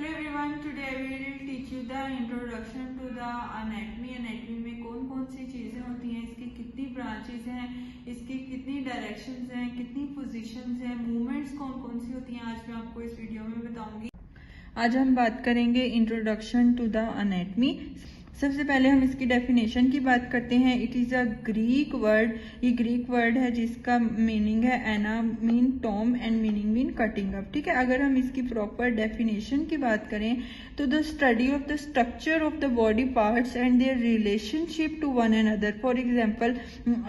everyone, today I will teach you the introduction to the anatomy. Anatomy में कौन कौन सी चीजें होती हैं, इसकी कितनी ब्रांचेस हैं, इसकी कितनी डायरेक्शंस हैं, कितनी पोजीशंस हैं, मूवमेंट्स कौन कौन सी होती हैं, आज मैं आपको इस वीडियो में बताऊंगी। आज हम बात करेंगे इंट्रोडक्शन टू द एनाटमी। सबसे पहले हम इसकी डेफिनेशन की बात करते हैं। It is a Greek word, ये ग्रीक वर्ड है जिसका मीनिंग है ana mean tom and meaning mean cutting up. ठीक है, अगर हम इसकी प्रॉपर डेफिनेशन की बात करें तो the study of the structure of the body parts and their relationship to one and other. For example,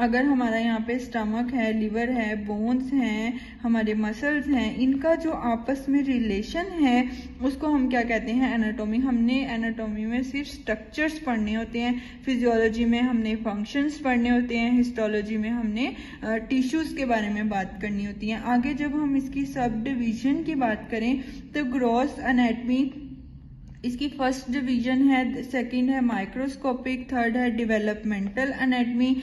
अगर हमारा यहाँ पे स्टमक है, लिवर है, बोन्स हैं, हमारे मसल्स हैं, इनका जो आपस में रिलेशन है उसको हम क्या कहते हैं, एनाटॉमी। हमने एनाटॉमी में सिर्फ स्ट्रक्चर्स पढ़ने होते हैं, फिजियोलॉजी में हमने फंक्शंस पढ़ने होते हैं, हिस्टोलॉजी में हमने टिश्यूज के बारे में बात करनी होती है। आगे जब हम इसकी सब डिवीजन की बात करें तो ग्रॉस एनाटमी इसकी फर्स्ट डिवीजन है, सेकंड है माइक्रोस्कोपिक, थर्ड है डेवलपमेंटल एनाटमी,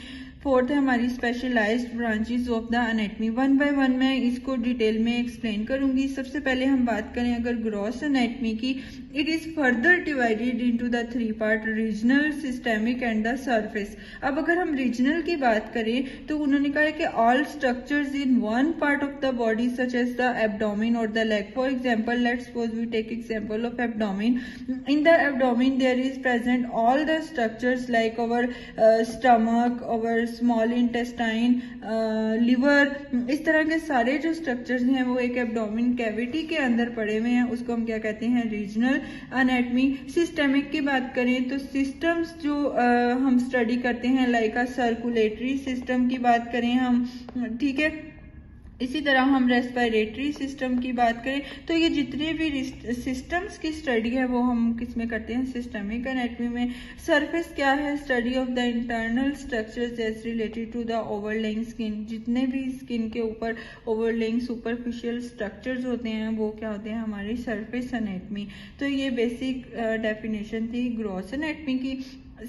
फोर्थ है हमारी specialised branches of the anatomy. One by one मैं इसको डिटेल में एक्सप्लेन करूंगी। सबसे पहले हम बात करें अगर ग्रॉस एनाटमी की, it is further divided into the three part, regional, systemic and the surface. अब अगर हम रीजनल की बात करें तो उन्होंने कहा है कि all structures in one part of the body such as the abdomen और the leg. For example, let's suppose we take example of abdomen. In the abdomen there is present all the structures like our stomach, our small intestine, liver, इस तरह के सारे जो structures हैं वो एक abdomen cavity के अंदर पड़े हुए हैं, उसको हम क्या कहते हैं, रीजनल एनाटमी। सिस्टेमिक की बात करें तो सिस्टम्स जो हम स्टडी करते हैं लाइक अ सर्कुलेटरी सिस्टम की बात करें हम, ठीक है, इसी तरह हम रेस्पिरेटरी सिस्टम की बात करें तो ये जितने भी सिस्टम्स की स्टडी है वो हम किस में करते हैं, सिस्टमिक एनाटमी में। सरफेस क्या है, study of the internal structures as related to the overlying skin. जितने भी स्किन के ऊपर ओवरलेइंग सुपरफिशियल स्ट्रक्चर्स होते हैं वो क्या होते हैं, हमारी सरफेस एनाटमी। तो ये बेसिक डेफिनेशन थी ग्रॉस एनाटमी की।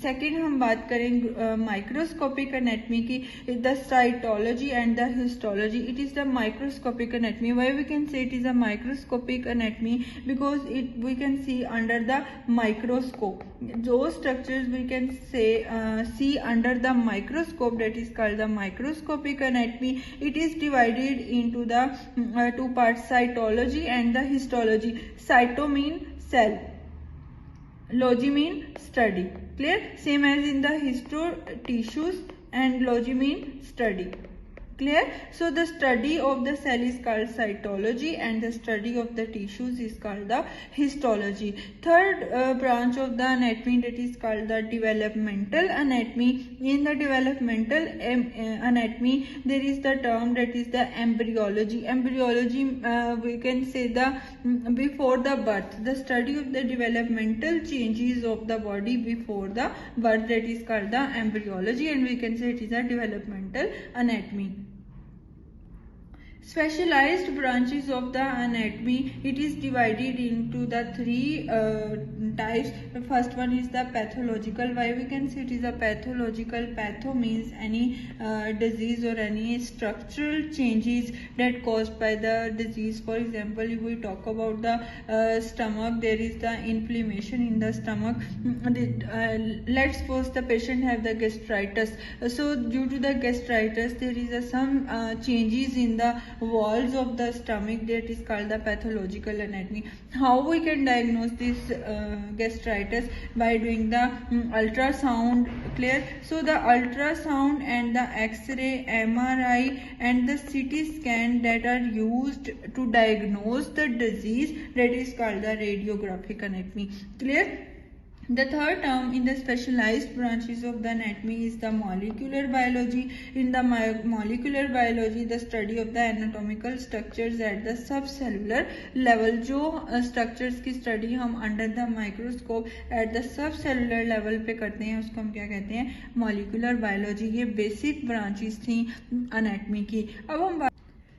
सेकेंड हम बात करें माइक्रोस्कोपिक एनाटमी की, the cytology and the histology. It is the microscopic anatomy. Why we can say it is a microscopic anatomy because it we can see under the microscope. जो structures we can say see under the microscope that is called the microscopic anatomy. It is divided into the two parts, cytology and the histology. Cyto mean cell, logy mean study, clear, same as in the histo tissues, and logy mean study, clear. So the study of the cell is called cytology and the study of the tissues is called the histology. Third branch of the anatomy that is called the developmental anatomy. In the developmental anatomy there is the term that is the embryology. Embryology we can say the before the birth, the study of the developmental changes of the body before the birth, that is called the embryology, and we can say it is a developmental anatomy. Specialized branches of the anatomy, it is divided into the three types. The first one is the pathological. Why we can say it is a pathological? Patho means any disease or any structural changes that caused by the disease. For example, if we talk about the stomach, there is the inflammation in the stomach. Let's suppose the patient have the gastritis. So due to the gastritis there is some changes in the walls of the stomach, that is called the pathological anatomy. How we can diagnose this gastritis? By doing the ultrasound, clear. So the ultrasound and the X-ray, MRI and the CT scan that are used to diagnose the disease, that is called the radiographic anatomy, clear. The third term in the specialized branches of the anatomy is the molecular biology. In the molecular biology, the study of the anatomical structures at the subcellular level. जो structures की study हम under the microscope at the subcellular level पे करते हैं उसको हम क्या कहते हैं, molecular biology। ये basic branches थी anatomy की। अब हम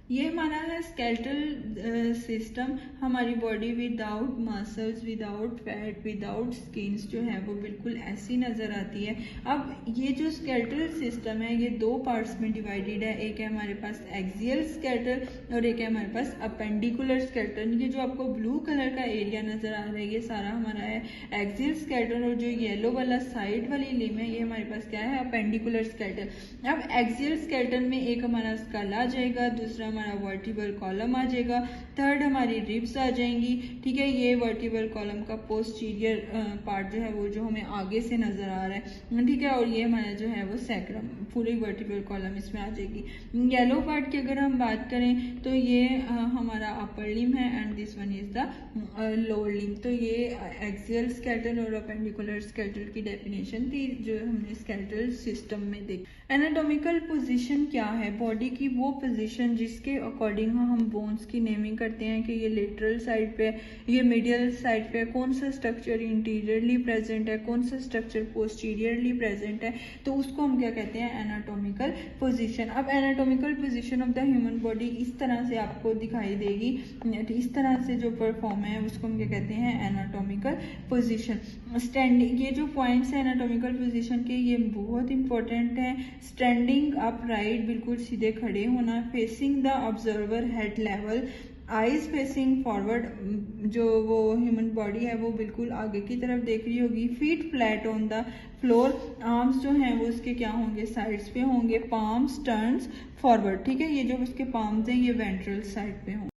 ये हमारा है स्केलेटल सिस्टम। हमारी body without muscles, without fat, without skins जो है वो बिल्कुल ऐसी नज़र आती है। अब ये जो स्केलेटल सिस्टम है ये दो पार्ट्स में डिवाइडेड है। एक है हमारे पास एक्सियल स्केलेटल और एक है हमारे पास अपेंडिकुलर स्केलेटल। ये जो आपको ब्लू कलर का एरिया नज़र आ रहा है ये सारा हमारा है एक्सियल स्केलेटल, और जो येलो वाला साइड वाली लिम्ब है ये हमारे पास क्या है, अपेंडिकुलर स्केलेटल। अब एक्सियल स्केलेटल में एक हमारा स्कल आ जाएगा, दूसरा हमारा वर्टिब्रल कॉलम आ जाएगा, थर्ड हमारी रिब्स आ जाएंगी। ठीक है, ये वर्टिब्रल कॉलम का पोस्टीरियर पार्ट जो है वो जो हमें आगे से नजर आ रहा है। ठीक है, और ये हमारा जो है वो सैक्रम, पूरी वर्टिब्रल कॉलम इसमें आ जाएगी। येलो पार्ट की अगर हम बात करें तो ये हमारा अपर लिम्ब है and this one is the lower limb. तो ये एक्सियल स्केलेटल और अपेंडिकुलर स्केलेटल की डेफिनेशन थी जो हमने स्केलेटल सिस्टम में देखी। एनाटॉमिकल पोजीशन क्या है, बॉडी की वो पोजीशन जिसके अकॉर्डिंग हम बोन्स की नेमिंग करते हैं कि ये लेटरल साइड पे, ये मीडियल साइड पे, कौन सा स्ट्रक्चर इंटीरियरली प्रेजेंट है, कौन सा स्ट्रक्चर पोस्टीरियरली प्रेजेंट है, तो उसको हम क्या कहते हैं, एनाटॉमिकल पोजीशन। अब anatomical position of the human body इस तरह से आपको दिखाई देगी, इस तरह से जो परफॉर्म है उसको हम क्या कहते हैं, एनाटॉमिकल पोजीशन। स्टैंडिंग, ये जो पॉइंट्स है एनाटॉमिकल पोजीशन के ये बहुत इंपॉर्टेंट है। स्टैंडिंग अपराइट, बिल्कुल सीधे खड़े होना, facing the observer head level, eyes facing forward, जो वो ह्यूमन बॉडी है वो बिल्कुल आगे की तरफ देख रही होगी, feet flat on the floor, arms जो हैं वो उसके क्या होंगे, साइड्स पे होंगे, पाम्स टर्न्स फॉरवर्ड। ठीक है, ये जो उसके पाम्स हैं ये वेंट्रल साइड पे होंगे।